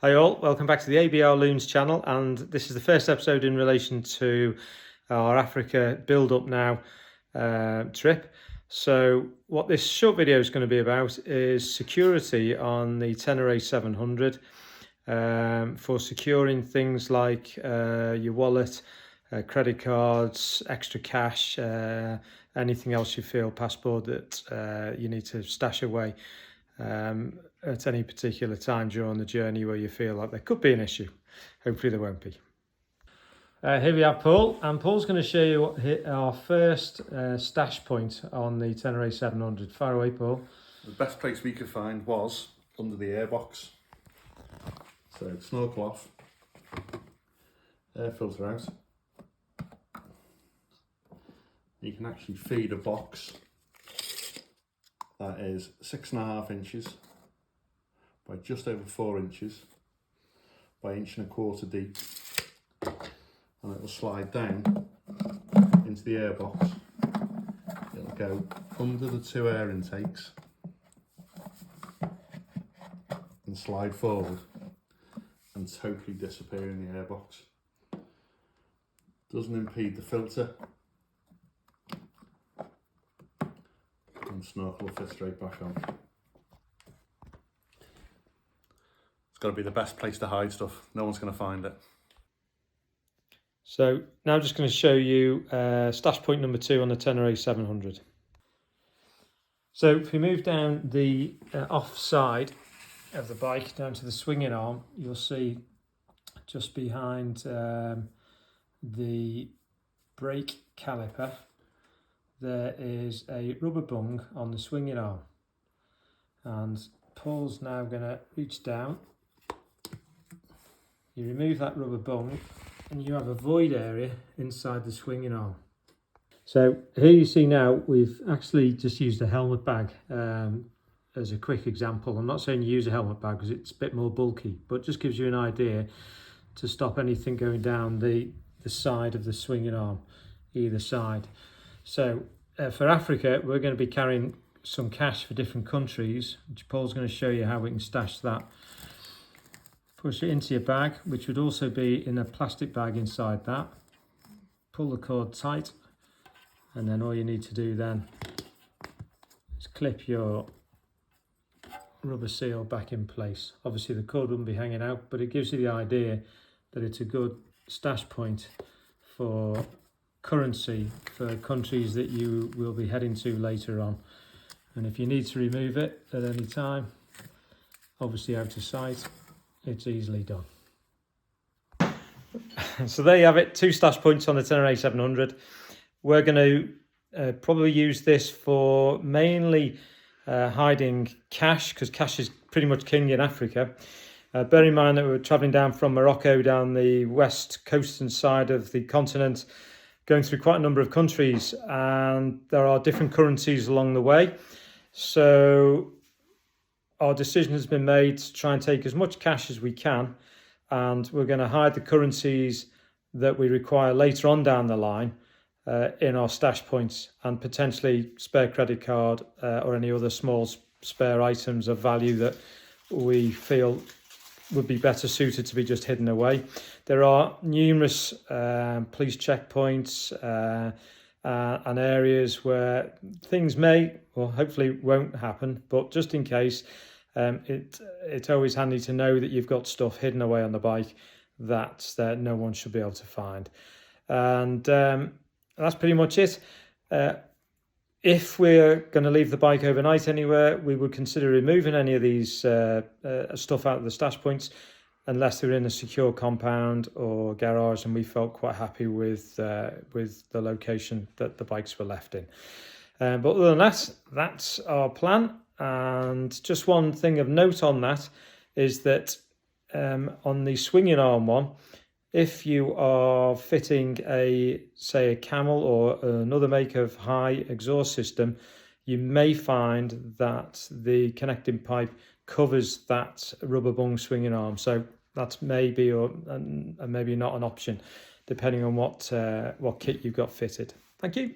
Hi all, welcome back to the ABR Loons channel, and this is the first episode in relation to our Africa build up now trip. So what this short video is going to be about is security on the Tenere 700 for securing things like your wallet, credit cards, extra cash, anything else you feel, passport that you need to stash away at any particular time during the journey where you feel like there could be an issue. Hopefully there won't be. Here we have Paul, and Paul's going to show you our first stash point on the Tenere 700. Far away, Paul. The best place we could find was under the airbox. So snorkel off, air filter out. You can actually feed a box that is 6.5 inches by just over 4 inches by 1.25 inches deep, and it will slide down into the airbox. It'll go under the 2 air intakes and slide forward and totally disappear in the airbox. Doesn't impede the filter, and snorkel will fit straight back on. It's got to be the best place to hide stuff. No one's going to find it. So now I'm just going to show you stash point number 2 on the Tenere 700. So if we move down the off side of the bike down to the swinging arm, you'll see just behind the brake caliper there is a rubber bung on the swinging arm, and Paul's now going to reach down. You remove that rubber bung and you have a void area inside the swinging arm. So here you see now we've actually just used a helmet bag as a quick example. I'm not saying you use a helmet bag because it's a bit more bulky, but just gives you an idea to stop anything going down the side of the swinging arm, either side. So for Africa, we're going to be carrying some cash for different countries, which Paul's going to show you how we can stash that. Push it into your bag, which would also be in a plastic bag inside that. Pull the cord tight, and then all you need to do then is clip your rubber seal back in place. Obviously the cord wouldn't be hanging out, but it gives you the idea that it's a good stash point for currency for countries that you will be heading to later on. And if you need to remove it at any time, obviously out of sight, it's easily done. So there you have it, 2 stash points on the Tenere 700. We're going to probably use this for mainly hiding cash, because cash is pretty much king in Africa. Bear in mind that we're travelling down from Morocco down the west coastal side of the continent, going through quite a number of countries, and there are different currencies along the way. So our decision has been made to try and take as much cash as we can, and we're going to hide the currencies that we require later on down the line in our stash points, and potentially spare credit card or any other small spare items of value that we feel would be better suited to be just hidden away. There are numerous police checkpoints and areas where things may, or hopefully won't happen, but just in case, it's always handy to know that you've got stuff hidden away on the bike that no one should be able to find. And that's pretty much it. If we're going to leave the bike overnight anywhere, we would consider removing any of these stuff out of the stash points, unless they're in a secure compound or garage and we felt quite happy with the location that the bikes were left in. But other than that, that's our plan. And just one thing of note on that is that on the swinging arm one, if you are fitting say a Camel or another make of high exhaust system, you may find that the connecting pipe covers that rubber bung swinging arm. So that's maybe or maybe not an option, depending on what kit you've got fitted. Thank you.